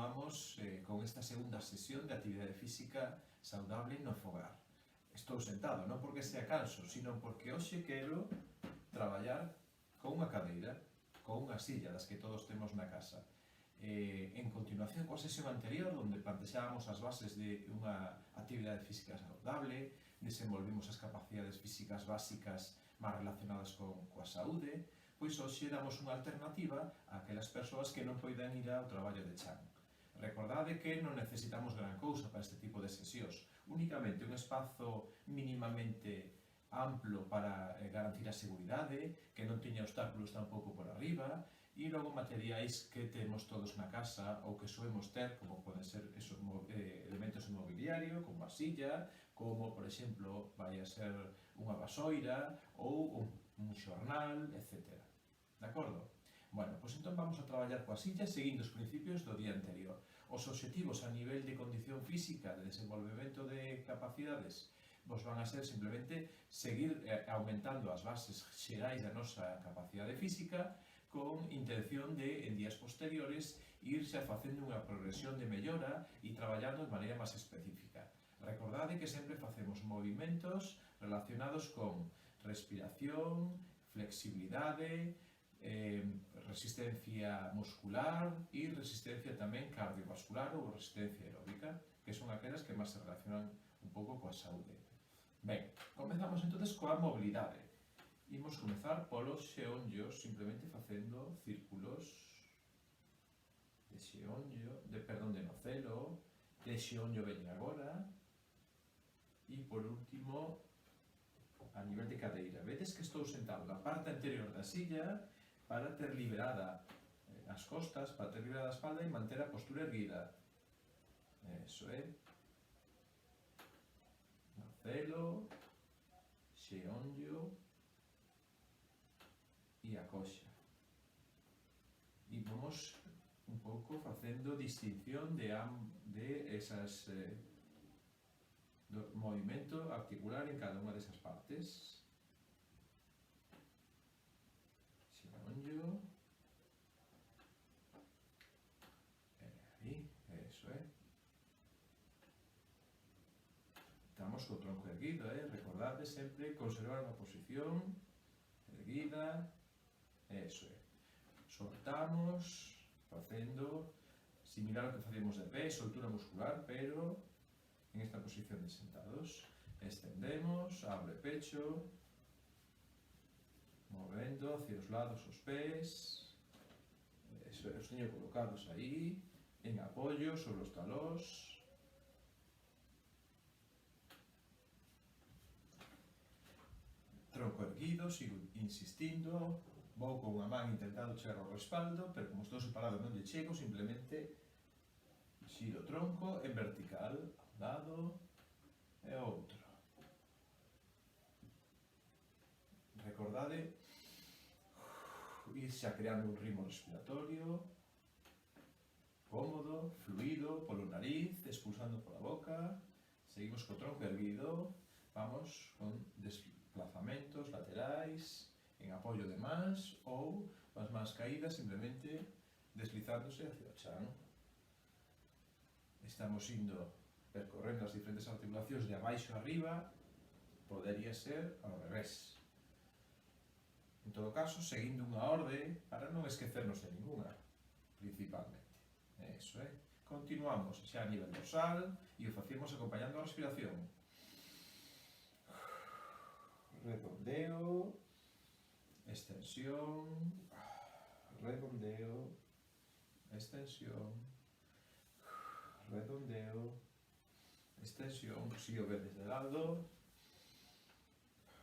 continuamos con esta segunda sesión de actividade física saudable no fogar. Estou sentado, non porque sea canso, sino porque hoxe quero traballar con unha cadeira, con unha silla das que todos temos na casa. En continuación coa sesión anterior, onde plantexábamos as bases de unha actividade física saudable, desenvolvimos as capacidades físicas básicas máis relacionadas coa saúde, pois hoxe damos unha alternativa a aquelas persoas que non poidan ir ao traballo de chan. Recordade que non necesitamos gran cousa para este tipo de sesións, únicamente un espazo mínimamente amplo para garantir a seguridade, que non teña obstáculos tampouco por arriba, e logo materiais que temos todos na casa ou que soemos ter, como poden ser elementos de mobiliario, como a silla, como, por exemplo, vai a ser unha vasoira ou un xornal, etc. De acordo? Bueno, pois entón vamos a traballar coa silla seguindo os principios do día anterior. Os obxectivos a nivel de condición física, de desenvolvemento de capacidades, vos van a ser simplemente seguir aumentando as bases xerais da nosa capacidade física con intención de, en días posteriores, irse facendo unha progresión de mellora e traballando de maneira máis específica. Recordade que sempre facemos movimentos relacionados con respiración, flexibilidade, resistencia muscular e resistencia tamén cardiovascular ou resistencia aeróbica, que son aquelas que máis se relacionan un pouco coa saúde. Ben, comezamos entonces coa mobilidade. Imos comezar polos xeonllos, simplemente facendo círculos de xeonllo, de nocelo, de xeonllo veñen agora, e por último, a nivel de cadeira. Vedes que estou sentado na parte anterior da silla para ter liberada as costas, para ter liberada a espalda e manter a postura erguida. Eso é. Nocelo, xeonllo e a coxa. E vamos un pouco facendo distinción de esas do movimento articular en cada unha desas partes. Xeonllo. Aí, eso é. Estamos co tronco erguido, recordade sempre conservar unha posición erguida, eso é. Soltamos, facendo similar ao que facemos de pé, soltura muscular, pero en esta posición de sentados. Extendemos, abre pecho, movendo hacia os lados os pés, eso é, os teño colocados aí, en apoio sobre os talós. Tronco erguido, sigo insistindo, vou con unha man intentando chegar ao respaldo, pero como estou separado non lle chego, simplemente xiro o tronco en vertical, un lado e outro. Recordade ir xa creando un ritmo respiratorio cómodo, fluido, polo nariz, expulsando pola boca. Seguimos co tronco erguido, vamos con desplazamentos laterais, en apoio de mans ou as mans caídas simplemente deslizándose hacia o chan. Estamos indo percorrendo as diferentes articulacións de abaixo a arriba, podería ser ao revés. En todo caso, seguindo unha orde para non esquecernos de ninguna, principalmente. Eso é. Continuamos xa a nivel dorsal e o facemos acompañando a respiración. Redondeo, extensión, redondeo, extensión, redondeo, extensión, si o vedes de lado,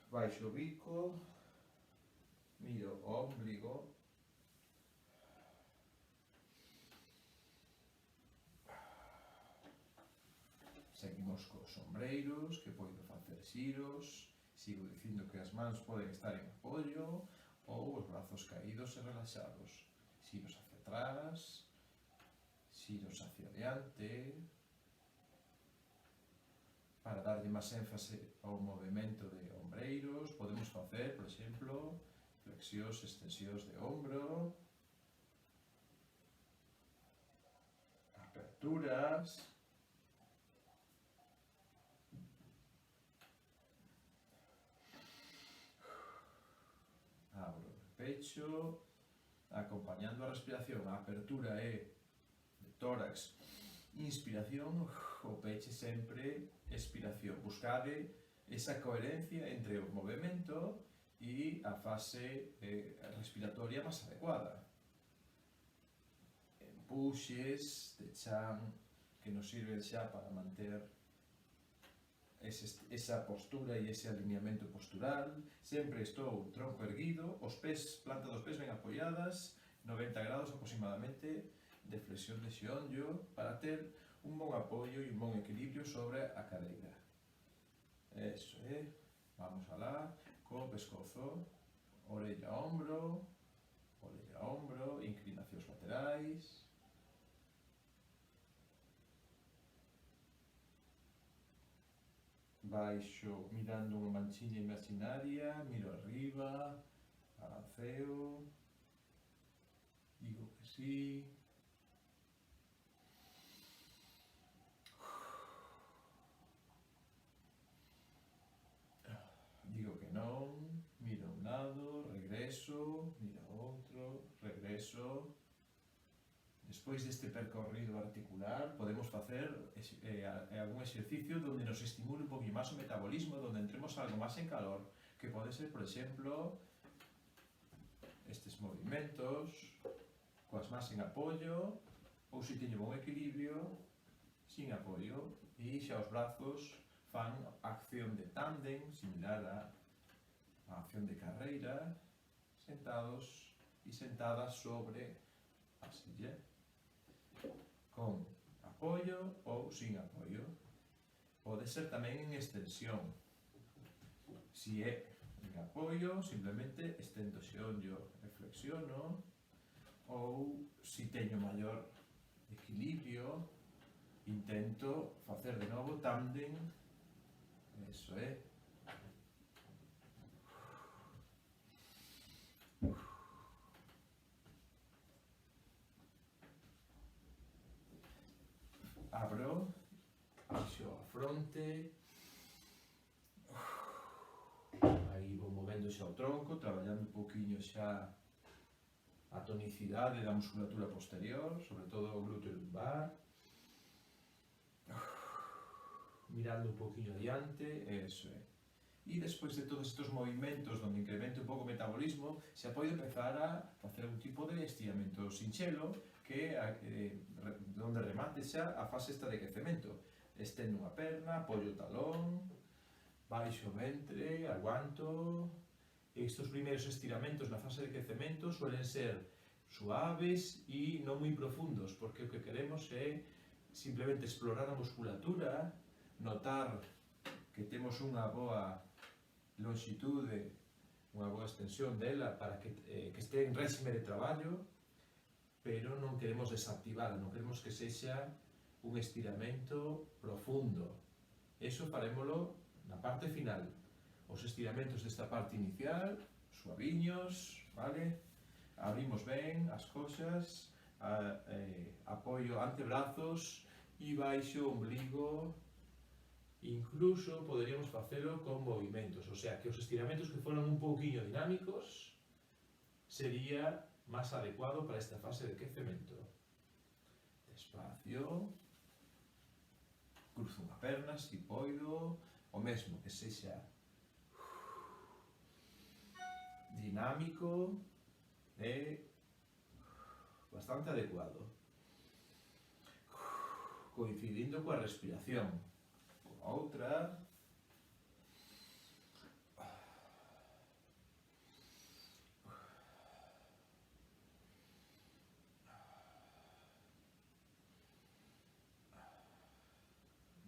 baixo o bico, miro o ombligo, seguimos cos ombreiros, que podo facer xiros, sigo dicindo que as mans poden estar en apoio ou os brazos caídos e relaxados, xiros hacia atrás, xiros hacia adiante, para darlle máis énfase ao movimento de ombreiros, podemos facer, por exemplo, flexións, extensións de ombro, aperturas. Abro o pecho, acompañando a respiración. A apertura é de tórax, inspiración, o peche sempre expiración. Buscade esa coherencia entre o movimento e a fase respiratoria máis adecuada. Empuxes de chan que nos sirven xa para manter esa postura e ese alineamento postural. Sempre estou tronco erguido, os pés, planta dos pés ben apoiadas, 90 grados aproximadamente de flexión de xeonllo para ter un bon apoio e un bon equilibrio sobre a cadeira. Eso é, vamos alá, co pescozo, orella a ombro, inclinacións laterais. Baixo mirando unha manchiña imaginaria, miro arriba, balanceo, digo que sí. Digo que non, miro a un lado, regreso, miro a outro, regreso. Despois deste percorrido articular, podemos facer algún exercicio donde nos estimule un poquinho máis o metabolismo, donde entremos algo máis en calor, que pode ser, por exemplo, estes movimentos, coas más en apoio, ou se teño bon equilibrio, sin apoio, e xa os brazos fan acción de tándem, similar a acción de carreira, sentados e sentadas sobre a silla, con apoio ou sin apoio. Pode ser tamén en extensión. Si é en apoio, simplemente estendo o xeonllo e flexiono, ou si teño maior equilibrio, intento facer de novo tándem. Eso é. Abro, baixo a fronte, aí vou movendo xa o tronco, traballando un poquinho xa a tonicidade da musculatura posterior, sobre todo o glúteo lumbar, mirando un poquinho adiante, eso é. E despois de todos estes movimentos donde incremento un pouco o metabolismo, xa podo empezar a facer un tipo de estiramento sinxelo que donde remate xa a fase esta de quecemento. Estendo unha perna, apoio o talón, baixo o ventre, aguanto. Estos primeiros estiramentos na fase de quecemento suelen ser suaves e non moi profundos, porque o que queremos é simplemente explorar a musculatura, notar que temos unha boa longitude, unha boa extensión dela para que este en réxime de traballo, pero non queremos desactivarla, non queremos que sexa un estiramento profundo. Eso farémolo na parte final. Os estiramentos desta parte inicial, suaviños, vale? Abrimos ben as coxas, apoio antebrazos e baixo o ombligo. Incluso poderíamos facelo con movimentos, o sea, que os estiramentos que foran un pouquiño dinámicos sería máis adecuado para esta fase de quecemento. Despacio, cruzo unha perna, si poido, o mesmo que sexa dinámico e bastante adecuado, coincidindo coa respiración. Outra.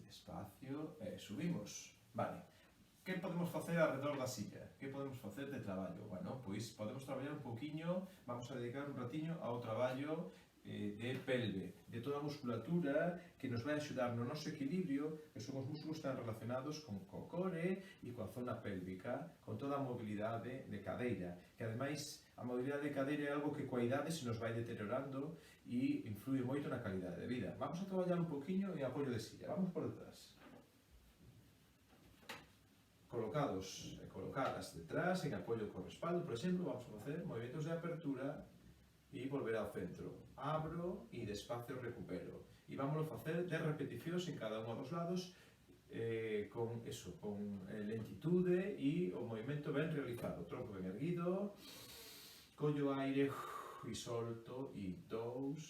Despacio e subimos. Vale. Que podemos facer alrededor da silla? Que podemos facer de traballo? Bueno, pois podemos traballar un pouquiño, vamos a dedicar un ratiño ao traballo de pelve, de toda a musculatura que nos vai axudar no noso equilibrio, que son os músculos que están relacionados con o core e coa zona pélvica, con toda a mobilidade de cadeira, que ademais a mobilidade de cadeira é algo que coa idade se nos vai deteriorando e influe moito na calidade de vida. Vamos a traballar un poquinho en apoio de silla, vamos por detrás. Colocados e colocadas detrás, en apoio co respaldo, por exemplo, vamos a facer movimentos de apertura e volver ao centro. Abro e despacio recupero. E vamos a facer 10 repeticións en cada un dos lados con lentitude e o movimento ben realizado. Tronco ben erguido, collo aire e solto, e 2,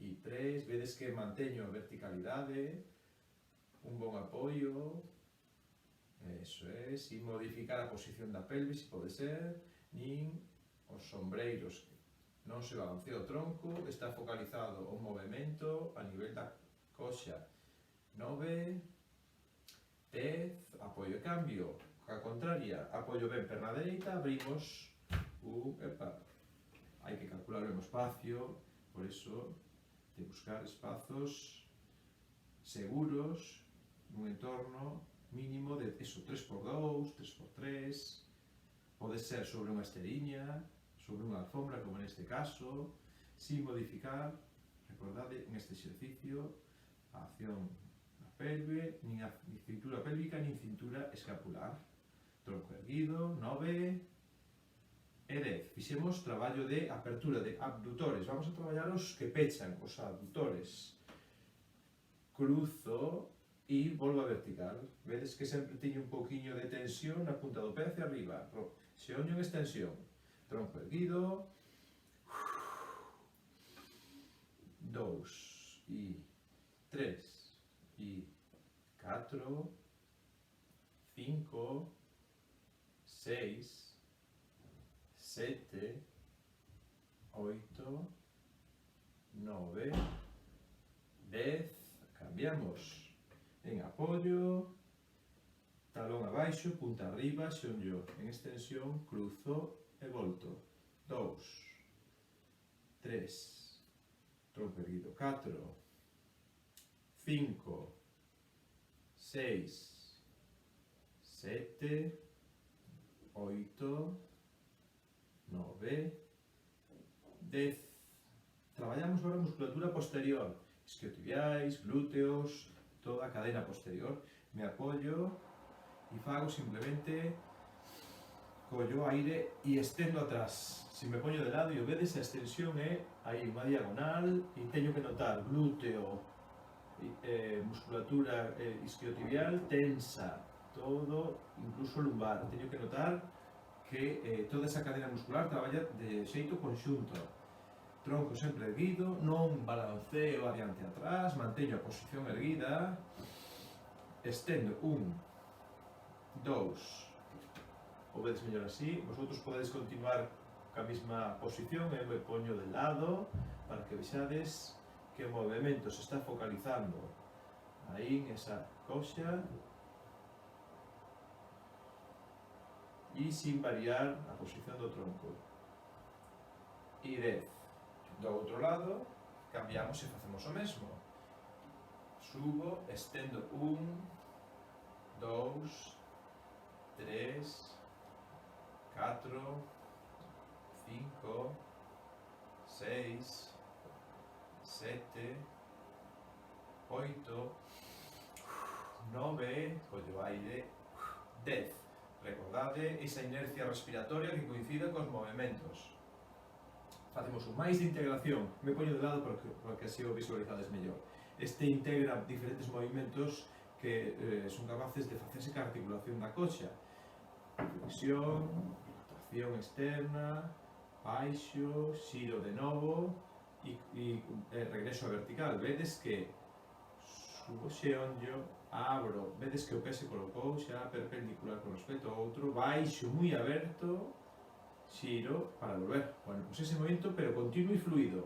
e 3. Vedes que manteño a verticalidade, un bon apoio, eso é, sin modificar a posición da pelvis, se pode ser, nin os sombreiros, non se balancea o tronco, está focalizado o movimento a nivel da coxa. 9, 10, apoio e cambio, a contraria, apoio ben perna dereita, abrimos, hai que calcular ben o espacio, por iso, de buscar espazos seguros, nun entorno mínimo de 3x2, 3x3, pode ser sobre unha esteriña, sobre unha alfombra, como neste caso, sin modificar, recordade, neste exercicio, a acción da pelve, nin a cintura pélvica, nin cintura escapular. Tronco erguido, 9 e 10. Fixemos traballo de apertura de abductores. Vamos a traballar os que pechan, os abductores. Cruzo e volvo a vertical. Vedes que sempre teño un pouquiño de tensión na punta do pé hacia arriba. Se oño en extensión. Tronco erguido, 2, e 3, e 4, 5, 6, 7, 8, 9, 10, cambiamos en apoio, talón abaixo, punta arriba, xeonllo en extensión, cruzo e volto. 2, 3, tronco erguido, 4, 5, 6, 7, 8, 9, 10. Traballamos agora a musculatura posterior, isquiotibiais, glúteos, toda a cadena posterior. Me apoio e fago simplemente collo aire e estendo atrás. Se me poño de lado e o vedes, a extensión é aí unha diagonal e teño que notar glúteo, musculatura isquiotibial tensa, todo, incluso lumbar. Teño que notar que toda esa cadena muscular traballa de xeito conxunto. Tronco sempre erguido, non balanceo adiante e atrás, manteño a posición erguida, estendo 1, 2, o vedes mellor así, vosotros podedes continuar ca mesma posición, eu me poño de lado para que vexades que o movimento se está focalizando aí en esa coxa e sin variar a posición do tronco. E 10. Do outro lado, cambiamos e facemos o mesmo. Subo, estendo 1, 2, 3, 4, 5, 6, 7, 8, 9, collo aire, 10. Recordade esa inercia respiratoria que coincide cos movimentos. Facemos un máis de integración. Me poño de lado porque así o visualizades mellor. Este integra diferentes movimentos que son capaces de facerse ca articulación da coxa. Flexión, rotación externa, baixo, xiro de novo e regreso a vertical. Vedes que subo xeonllo, abro, vedes que o pé se colocou xa perpendicular con respecto ao outro, baixo moi aberto, xiro para volver. Bueno, pues ese movimento pero continuo e fluido.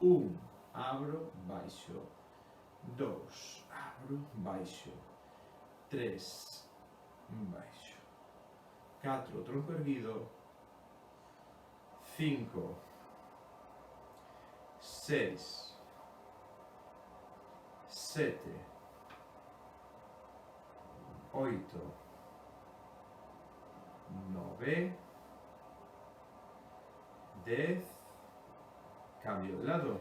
1, abro, baixo. 2, abro, baixo. 3, baixo. 4, tronco erguido. 5, 6, 7, 8, 9, 10, cambio de lado.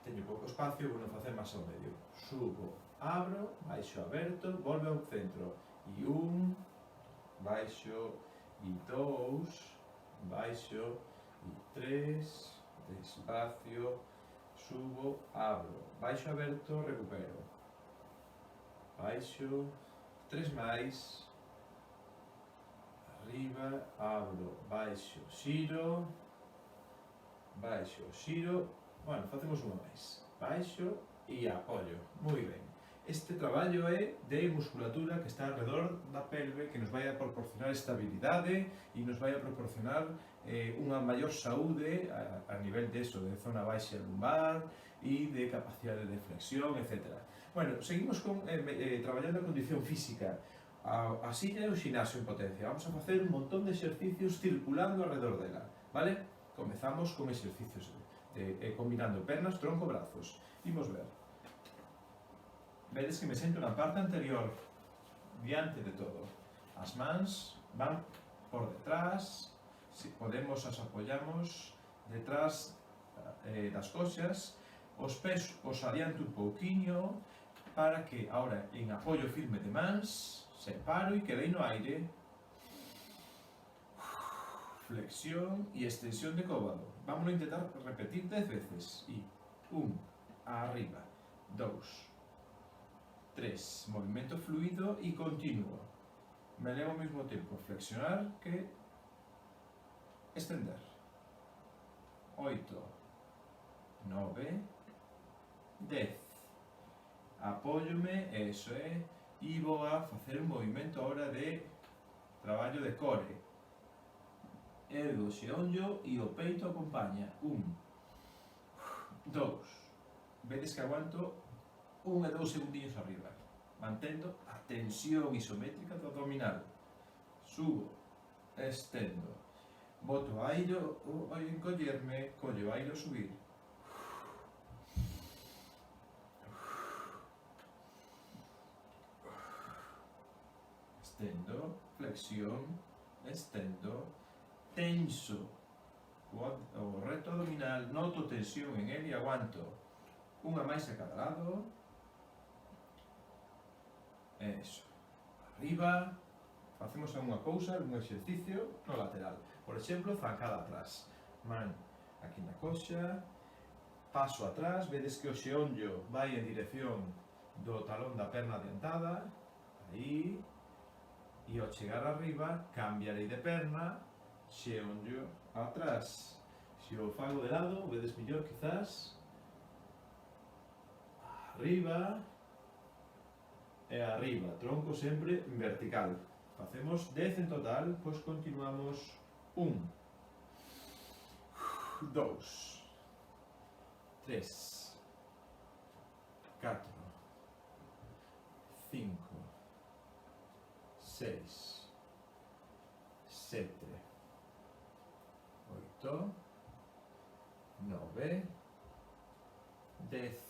Teño pouco espacio, vou non facer máis ao medio. Subo, abro, baixo aberto, volve ao centro. E 1, baixo, e 2, baixo, e 3, despacio, subo, abro, baixo aberto, recupero. Baixo, 3 máis, arriba, abro, baixo, xiro, bueno, facemos unha máis, baixo e apoio, moi ben. Este traballo é de musculatura que está alrededor da pelve, que nos vai a proporcionar estabilidade e nos vai a proporcionar unha maior saúde a nivel de eso, de zona baixa lumbar e de capacidade de flexión, etc. Bueno, seguimos traballando a condición física. A silla é o xinasio en potencia. Vamos a facer un montón de exercicios circulando alrededor dela, vale? Comezamos con exercicios combinando pernas, tronco, brazos. Imos ver. Vedes que me sento na parte anterior, diante de todo. As mans van por detrás, se podemos as apoyamos detrás das coxas, os pés os adianto un pouquiño para que, ahora, en apoio firme de mans, separo e quedei no aire. Flexión e extensión de cóbado. Vamos a intentar repetir 10 veces. E 1, arriba, 2, 3, movimento fluido e continuo. Me levo ao mesmo tempo flexionar que extender. 8, 9, 10. Apóllome, eso é, e vou a facer un movimento ahora de traballo de core. Ergo o xeonllo e o peito acompaña. 1, 2. Vedes que aguanto 1 e 2 segundinhos arriba, mantendo a tensión isométrica do abdominal. Subo, estendo, boto aire ao encollerme, collo aire ao subir. Estendo, flexión, estendo, tenso o reto abdominal, noto tensión en él e aguanto. Unha máis a cada lado. Eso. Arriba. Facemos unha cousa, un exercicio no lateral. Por exemplo, zancada atrás. Man aquí na coxa. Paso atrás. Vedes que o xeonllo vai en dirección do talón da perna adiantada. Aí. E ao chegar arriba, cambiarei de perna. Xeonllo atrás. Se o fago de lado, vedes mellor quizás. Arriba e arriba, tronco sempre vertical. Facemos 10 en total, pois continuamos. 1, 2, 3, 4, 5, 6, 7, 8, 9, 10.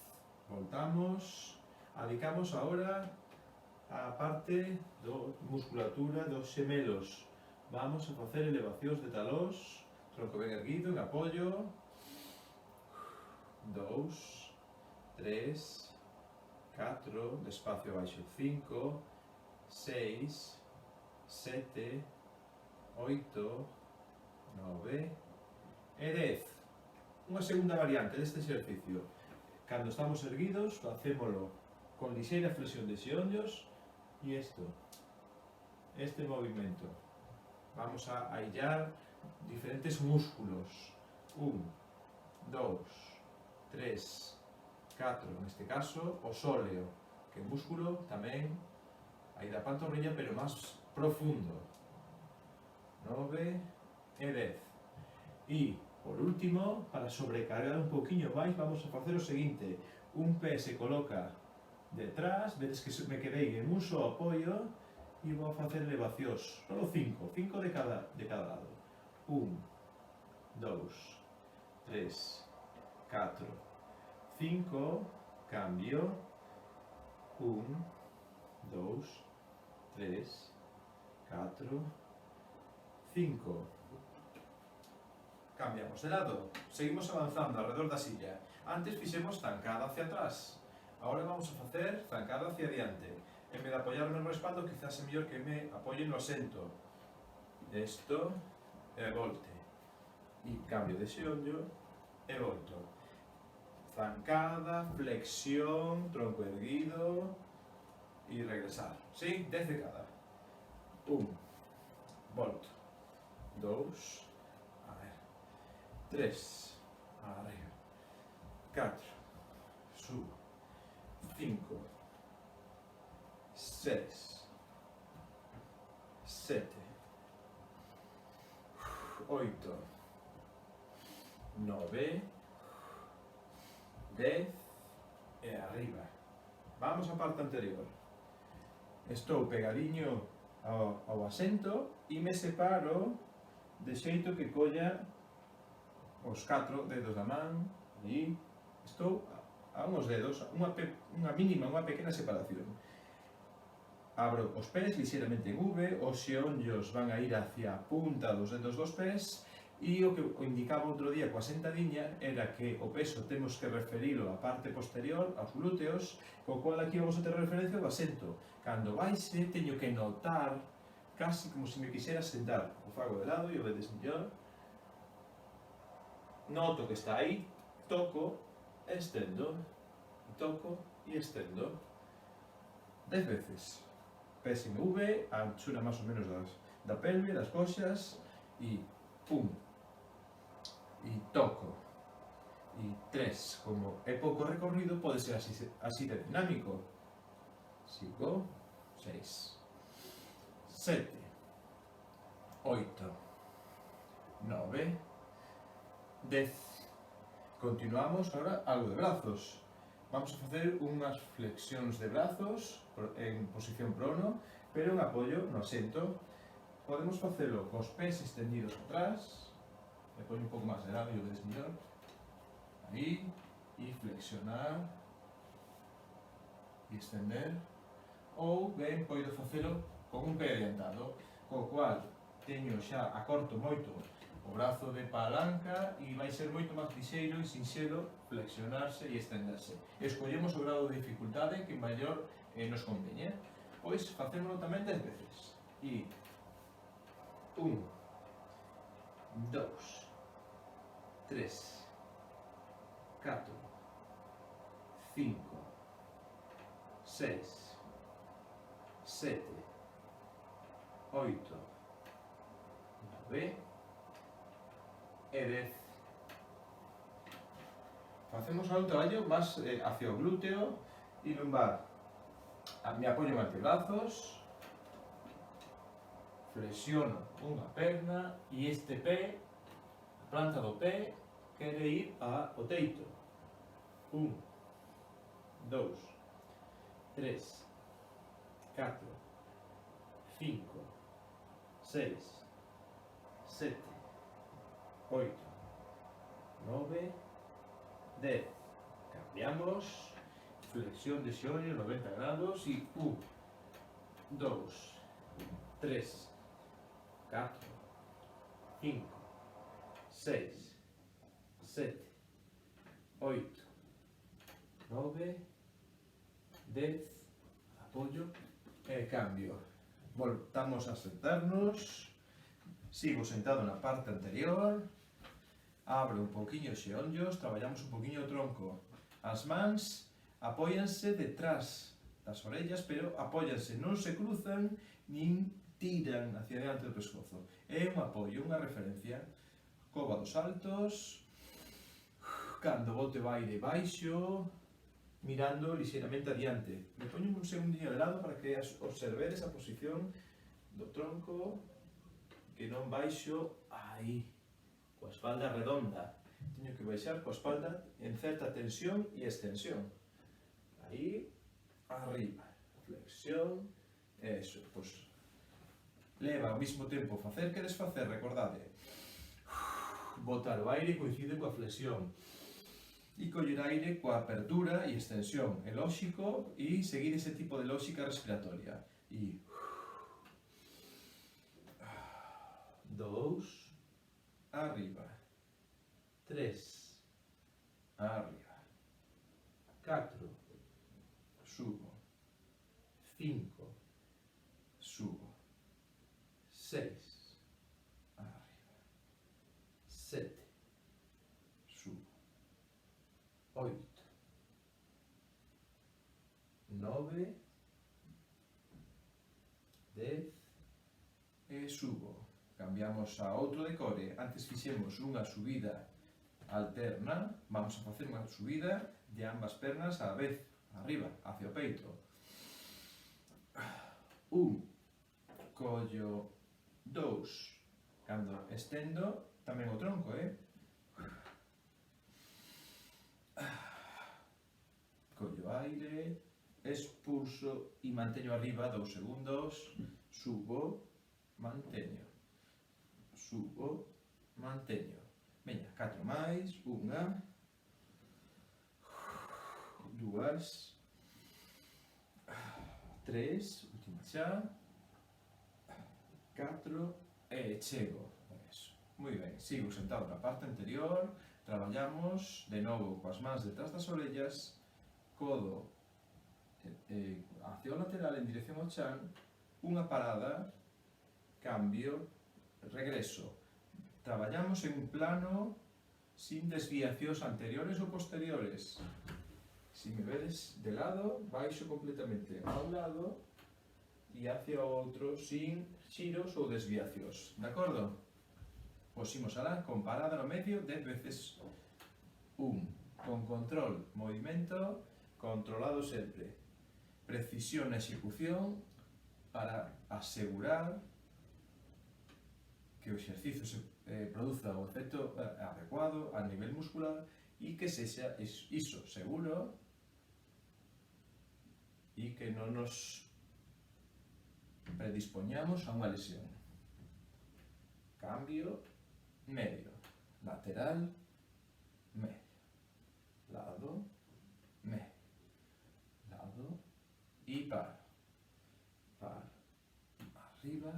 Voltamos, adicamos ahora a parte da musculatura dos xemelos. Vamos a facer elevacións de talós, tronco ben erguido, en apoio. 2, 3, 4, despacio baixo. 5, 6, 7, 8, 9 e 10. Unha segunda variante deste exercicio. Cando estamos erguidos, facémolo con lixeira flexión de xeonllos e este movimento. Vamos a aillar diferentes músculos. 1, 2, 3, 4, neste caso, o sóleo, que é músculo tamén aí da pantorrilla, pero máis profundo. 9 e 10. E, por último, para sobrecargar un pouquiño máis, vamos a facer o seguinte. Un pé se coloca detrás, vedes que me quedei en un só apoio e vou a facer elevacións. Solo 5 de cada lado. 1, 2, 3, 4, 5, cambio, 1, 2, 3, 4, 5. Cambiamos de lado, seguimos avanzando alrededor da silla. Antes fixemos zancada hacia atrás, agora vamos a facer zancada hacia adiante. En vez de apoyarme no respaldo, quizás é mellor que me apoye no asento. Isto e volte. E cambio de xeonllo e volto. Zancada, flexión, tronco erguido e regresar. Sí? 10 de cada. 1, volto. 2, 3, arriba. 4, subo. 5, 6, 7, 8, 9, 10 e arriba. Vamos á parte anterior. Estou pegadiño ao asento e me separo de xeito que colla os 4 dedos da man e estou a uns dedos, unha mínima, unha pequena separación. Abro os pés lixeiramente en V, os xeonllos van a ir hacia a punta dos dedos dos pés e o que indicaba outro día coa sentadiña era que o peso temos que referilo á parte posterior, aos glúteos, co cual aquí vamos a ter referencia ao asento. Cando baixe teño que notar casi como se me quixera sentar. O fago de lado e o vedes mellor. Noto que está aí, toco, estendo, toco e estendo. 10 veces. Pés en V, a anchura máis ou menos da pelve, das coxas, e pum, e toco. E 3, como é pouco recorrido, pode ser así de dinámico. 5, 6, 7, 8, 9, 10. Continuamos agora algo de brazos. Vamos a facer unhas flexións de brazos en posición prono, pero en apoio no asento. Podemos facelo cos pés estendidos atrás, me pongo un pouco máis de lado e o vedes mellor. Aí, e flexionar, e estender. Ou ben, podo facelo con un pé adiantado, co cual teño xa acorto moito o brazo de palanca e vai ser moito máis lixeiro e sinxelo flexionarse e estenderse. Escollemos o grado de dificultade que maior nos conveñe. Pois facémolo tamén 10 veces. E 1, 2, 3, 4, 5, 6, 7, 8, 9 e 10. Facemos ahora un traballo máis hacia o glúteo e lumbar. Me apoio en antebrazos, flexiono unha perna e este pé, a planta do pé, quere ir ao teito. 1, 2, 3, 4, 5, 6, 7, 8, 9, 10. Cambiamos, flexión de xeonllo 90 grados e 1, 2, 3, 4, 5, 6, 7, 8, 9, 10, apoio e cambio. Voltamos a sentarnos, sigo sentado na parte anterior, abro un poquinho os xeonllos, traballamos un poquinho o tronco. As mans apóianse detrás das orellas, pero apóianse, non se cruzan, nin tiran hacia diante do pescozo. É un apoio, unha referencia. Cova dos saltos, cando bote o aire baixo, mirando lixeiramente adiante. Me poño un segundinho de lado para que observedes a posición do tronco, que non baixo aí, coa espalda redonda. Teño que baixar coa espalda en certa tensión e extensión. Aí, arriba, flexión, eso, pois leva ao mesmo tempo facer que desfacer, recordade. Botar o aire coincide coa flexión. E coller aire coa apertura e extensión. É lóxico e seguir ese tipo de lógica respiratoria. E 2, arriba. 3, arriba. 4, subo. 5, subo. 6, arriba. 7, subo. 8, 9, 10 e subo. Cambiamos a outro decore. Antes fixemos unha subida alterna, vamos a facer unha subida de ambas pernas á vez, arriba, hacia o peito. 1, collo. 2, cando estendo tamén o tronco, collo aire, expulso e manteño arriba 2 segundos, subo, manteño, subo, manteño. Veña, 4 máis, 1, 2, 3, última xa, 4 e chego. Eso. Moi ben, sigo sentado na parte anterior, traballamos de novo coas mans detrás das orellas, codo hacia o lateral en dirección ao chan, unha parada, cambio, regreso. Traballamos en un plano sin desviacións anteriores ou posteriores. Se me vedes de lado, baixo completamente a un lado e hacia o outro sin xiros ou desviacións. De acordo? Pois imos alá, con parada no medio, 10 veces. 1, con control, movimento, controlado sempre. Precisión na execución para asegurar que o exercicio se produza o efecto adecuado a nivel muscular e que sexa iso, seguro e que non nos predispoñamos a unha lesión. Cambio, medio, lateral, medio, lado, medio, lado e par, arriba,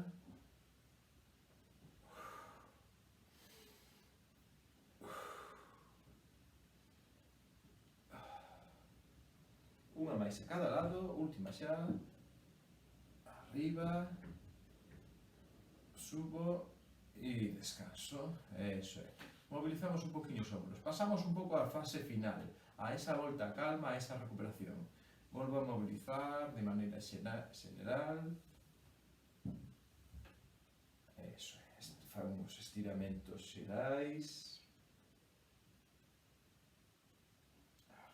unha máis a cada lado, última xa, arriba, subo e descanso, eso é. Mobilizamos un poquinho os ombros, pasamos un pouco á fase final, a esa volta calma, a esa recuperación. Volvo a mobilizar de maneira xeral, eso é, fan uns estiramentos xerais,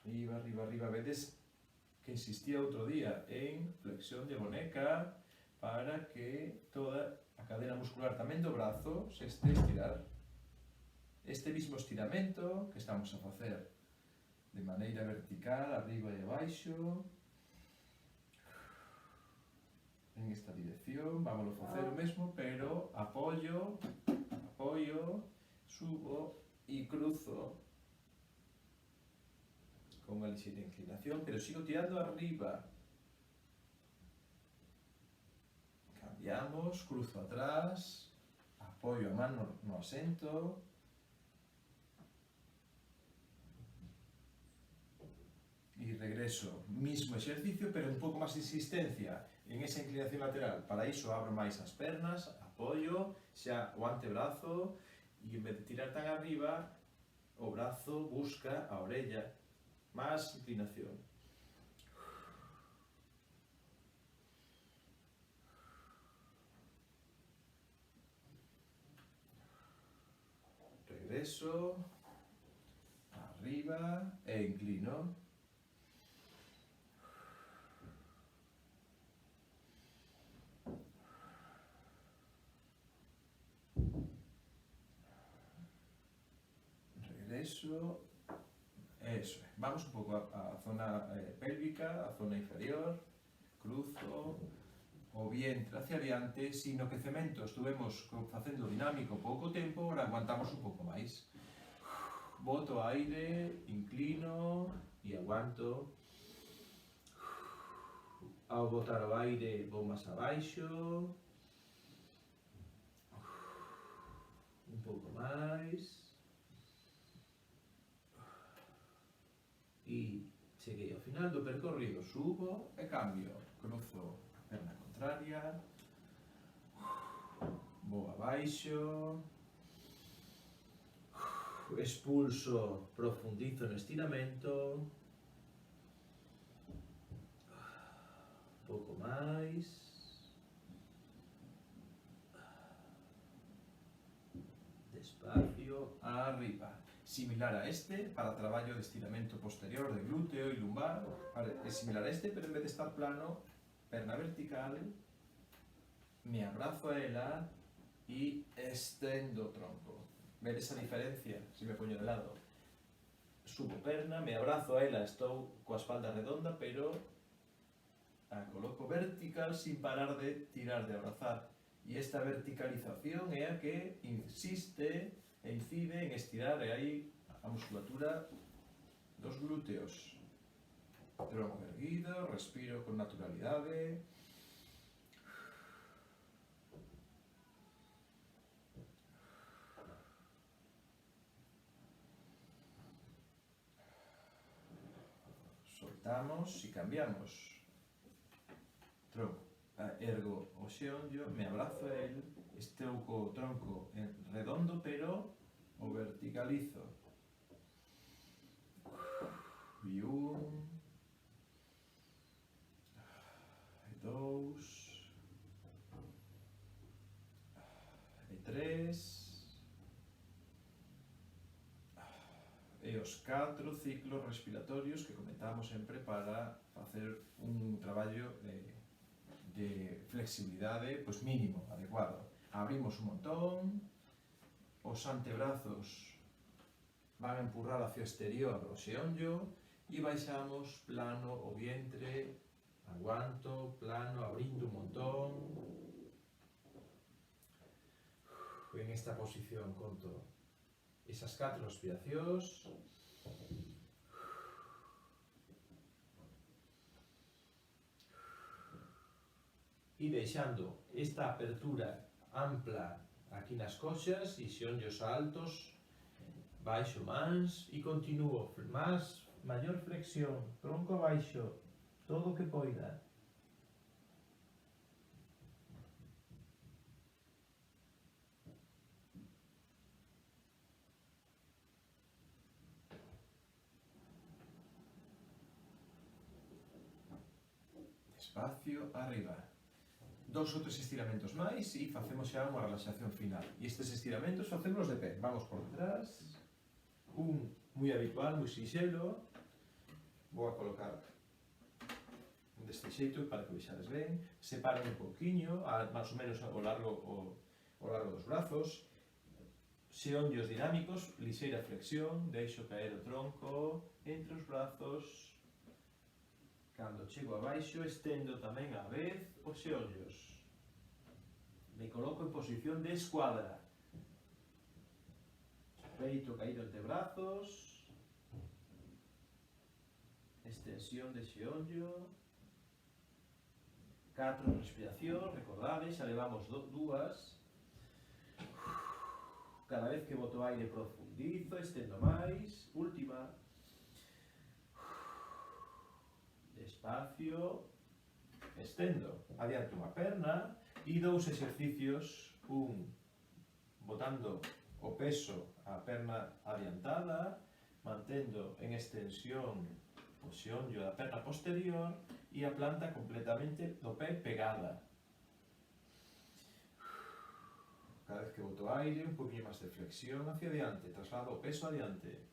arriba, arriba, arriba, vedes que insistía outro día en flexión de boneca para que toda a cadena muscular tamén do brazo se este estirar. Este mismo estiramento que estamos a facer de maneira vertical, arriba e abaixo, en esta dirección, vamos a facer o mesmo, pero apoio, subo e cruzo con unha ligeira inclinación, pero sigo tirando arriba. Cambiamos, cruzo atrás, apoio a mano no asento, e regreso. Mismo exercicio, pero un pouco máis de insistencia en esa inclinación lateral. Para iso abro máis as pernas, apoio xa o antebrazo e en vez de tirar tan arriba, o brazo busca a orella. Más inclinación. Regreso, arriba e inclino. Regreso. Eso é. Vamos un pouco a zona pélvica, a zona inferior, cruzo, o vientre hacia adiante, sino que cemento estuvemos facendo dinámico pouco tempo, ahora aguantamos un pouco máis. Boto aire, inclino e aguanto. Ao botar o aire vou máis abaixo. Un pouco máis. E cheguei ao final do percorrido, subo e cambio. Cruzo a perna contraria. Vou abaixo. Expulso, profundizo no estiramento. Un pouco máis. Despacio, arriba. Similar a este, para traballo de estiramento posterior de glúteo e lumbar. Vale, é similar a este, pero en vez de estar plano, perna vertical, me abrazo a ela e estendo o tronco. Vedes a diferencia? Se me poño de lado. Subo perna, me abrazo a ela, estou coa espalda redonda, pero a coloco vertical sin parar de tirar, de abrazar. E esta verticalización é a que insiste e incide en estirar aí a musculatura dos glúteos. Tronco erguido, respiro con naturalidade. Soltamos e cambiamos. Tronco. Ergo o xeonllo, me abrazo a él, estou co tronco redondo, pero o verticalizo. E un, e dous, e tres, e os 4 ciclos respiratorios que comentamos sempre para facer un traballo de flexibilidade pois mínimo, adecuado. Abrimos un montón, os antebrazos van a empurrar hacia o exterior o xeonllo e baixamos plano o vientre, aguanto, plano, abrindo un montón. En esta posición conto esas 4 respiracións. E deixando esta apertura ampla aquí nas coxas e xeonllos altos, baixo mans e continuo máis, maior flexión, tronco abaixo, todo o que poida. Despacio, arriba. 2 ou 3 estiramentos máis e facemos xa unha relaxación final. E estes estiramentos facemos de pé. Vamos por detrás. Un moi habitual, moi sinxelo. Vou a colocar deste xeito para que vexades ben. Separo un pouquiño, máis ou menos ao largo dos brazos. Xeonllos dinámicos, lixeira flexión, deixo caer o tronco entre os brazos. Cando chego abaixo, estendo tamén á vez os xeonllos. Me coloco en posición de escuadra. Peito caído entre brazos. Extensión de xeonllo. 4 respiracións, recordades, xa levamos 2. Cada vez que boto aire profundizo, estendo máis. Última. Despacio, estendo, adianto unha perna e 2 exercicios, un botando o peso á perna adiantada, mantendo en extensión o xeonllo da perna posterior e a planta completamente do pé pegada. Cada vez que boto aire, un poquinho máis de flexión hacia adiante, traslado o peso adiante.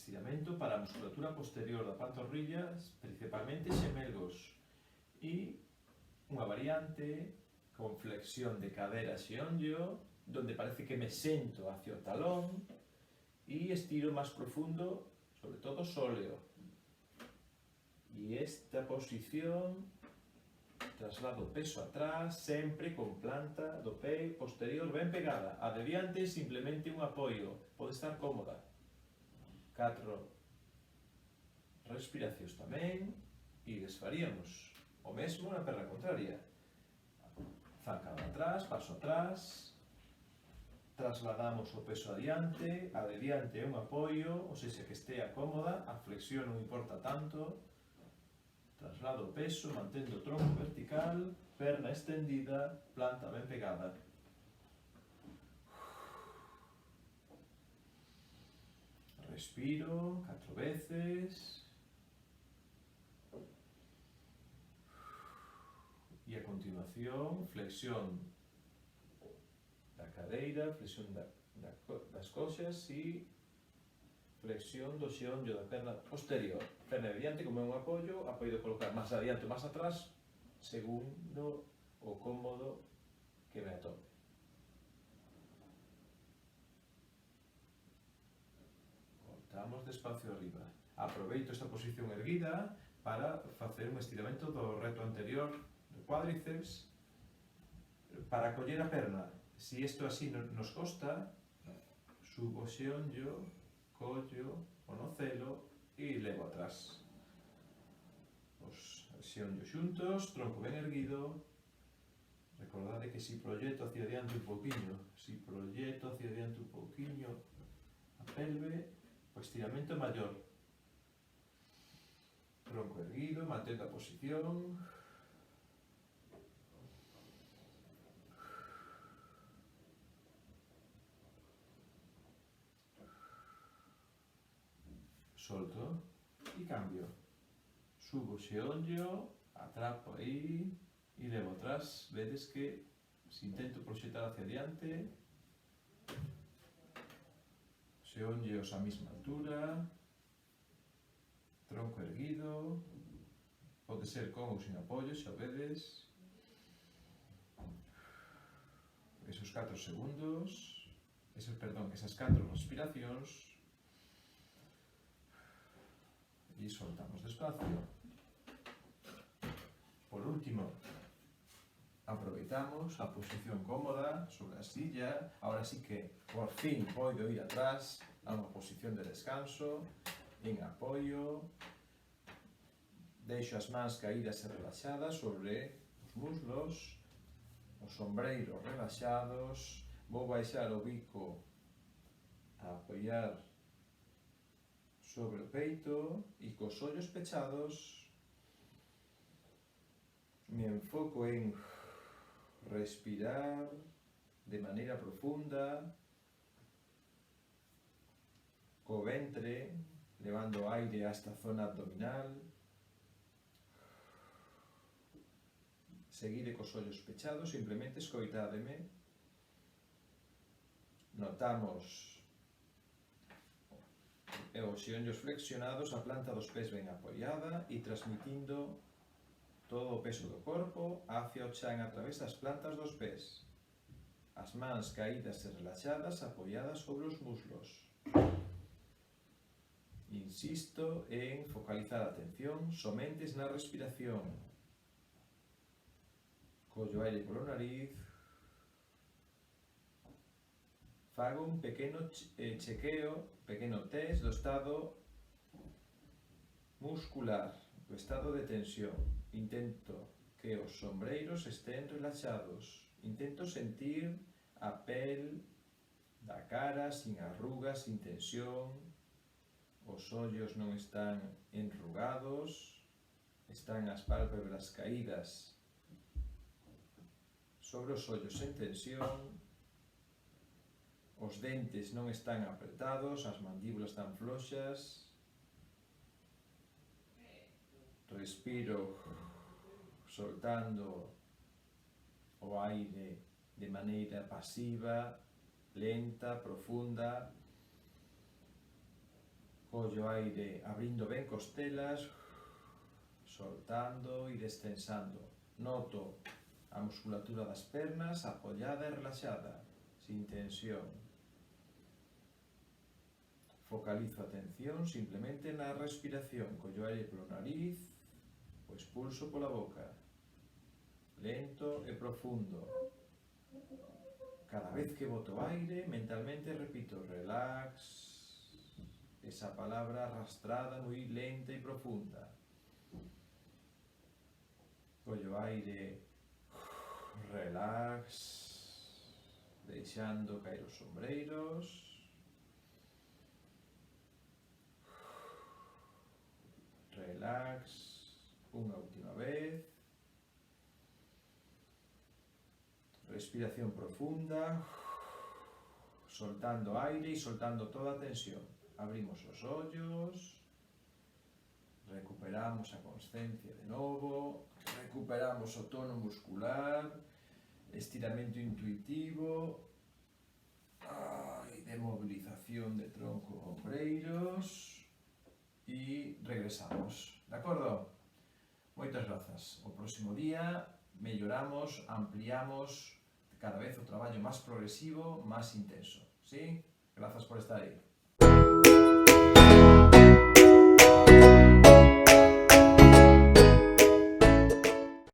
Estiramento para a musculatura posterior da pantorrilla, principalmente xemelgos, e unha variante con flexión de cadera xeonllo, donde parece que me sento hacia o talón e estiro máis profundo sobre todo sóleo. Y esta posición, traslado o peso atrás, sempre con planta do pé posterior ben pegada. A de diante simplemente un apoio, pode estar cómoda. 4 respiracións tamén, e desfaríamos o mesmo na perna contraria. Zancada atrás, paso atrás, trasladamos o peso adiante, a de diante é un apoio, ou seja, que estea cómoda, a flexión non importa tanto, traslado o peso, mantendo o tronco vertical, perna extendida, planta ben pegada. Respiro 4 veces. E a continuación, flexión da cadeira, flexión das coxas e flexión do xeonllo da perna posterior. Perna de diante como é un apoio, apoio de colocar máis adiante ou máis atrás, segundo o cómodo que me atope. Voltamos despacio arriba. Aproveito esta posición erguida para facer un estiramento do reto anterior do cuádriceps, para coller a perna. Si isto así nos costa, subo o xeonllo, collo o nocelo e levo atrás. Os xeonllos xuntos, tronco ben erguido. Recordade que si proxecto hacia diante un pouquiño, a pelve, o estiramento maior. Tronco erguido, mantendo a posición. Solto e cambio. Subo o xeonllo, atrapo aí e levo atrás. Vedes que se intento proxectar hacia diante, xeonllos á mesma altura, tronco erguido, pode ser con ou sin apoio, xa o vedes. Esos 4 segundos, esas 4 respiracións, e soltamos despacio. Por último, aproveitamos a posición cómoda sobre a silla. Ahora sí que por fin podo ir atrás a unha posición de descanso, en apoio. Deixo as mans caídas e relaxadas sobre os muslos, os ombreiros relaxados. Vou baixar o bico a apoiar sobre o peito e cos ollos pechados me enfoco en respirar de maneira profunda, co ventre, levando aire a esta zona abdominal. Seguide cos ollos pechados, simplemente escoitádeme. Notamos os xeonllos flexionados, a planta dos pés ben apoiada e transmitindo todo o peso do corpo hacia o chan a través das plantas dos pés. As mans caídas e relaxadas, apoiadas sobre os muslos. Insisto en focalizar a atención somente na respiración. Collo aire polo nariz. Fago un pequeno chequeo, pequeno test do estado muscular, do estado de tensión. Intento que os ombreiros estén relaxados. Intento sentir a pel da cara sin arrugas, sin tensión. Os ollos non están enrugados, están as pálpebras caídas sobre os ollos en tensión. Os dentes non están apretados, as mandíbulas están floxas. Respiro soltando o aire de maneira pasiva, lenta, profunda. Collo aire abrindo ben costelas, soltando e destensando. Noto a musculatura das pernas apoiada e relaxada, sin tensión. Focalizo a atención simplemente na respiración. Collo aire polo nariz, o expulso pola boca. Lento e profundo. Cada vez que boto aire, mentalmente repito relax, esa palabra arrastrada, moi lenta e profunda. Collo aire, relax, deixando caer os sombreiros. Relax, unha última vez. Respiración profunda, soltando aire e soltando toda a tensión. Abrimos os ollos, recuperamos a consciencia de novo, recuperamos o tono muscular, estiramiento intuitivo, de movilización de tronco e ombreiros e regresamos. De acordo? Moitas grazas. O próximo día melloramos, ampliamos cada vez o traballo máis progresivo, máis intenso. ¿Sí? Grazas por estar aí.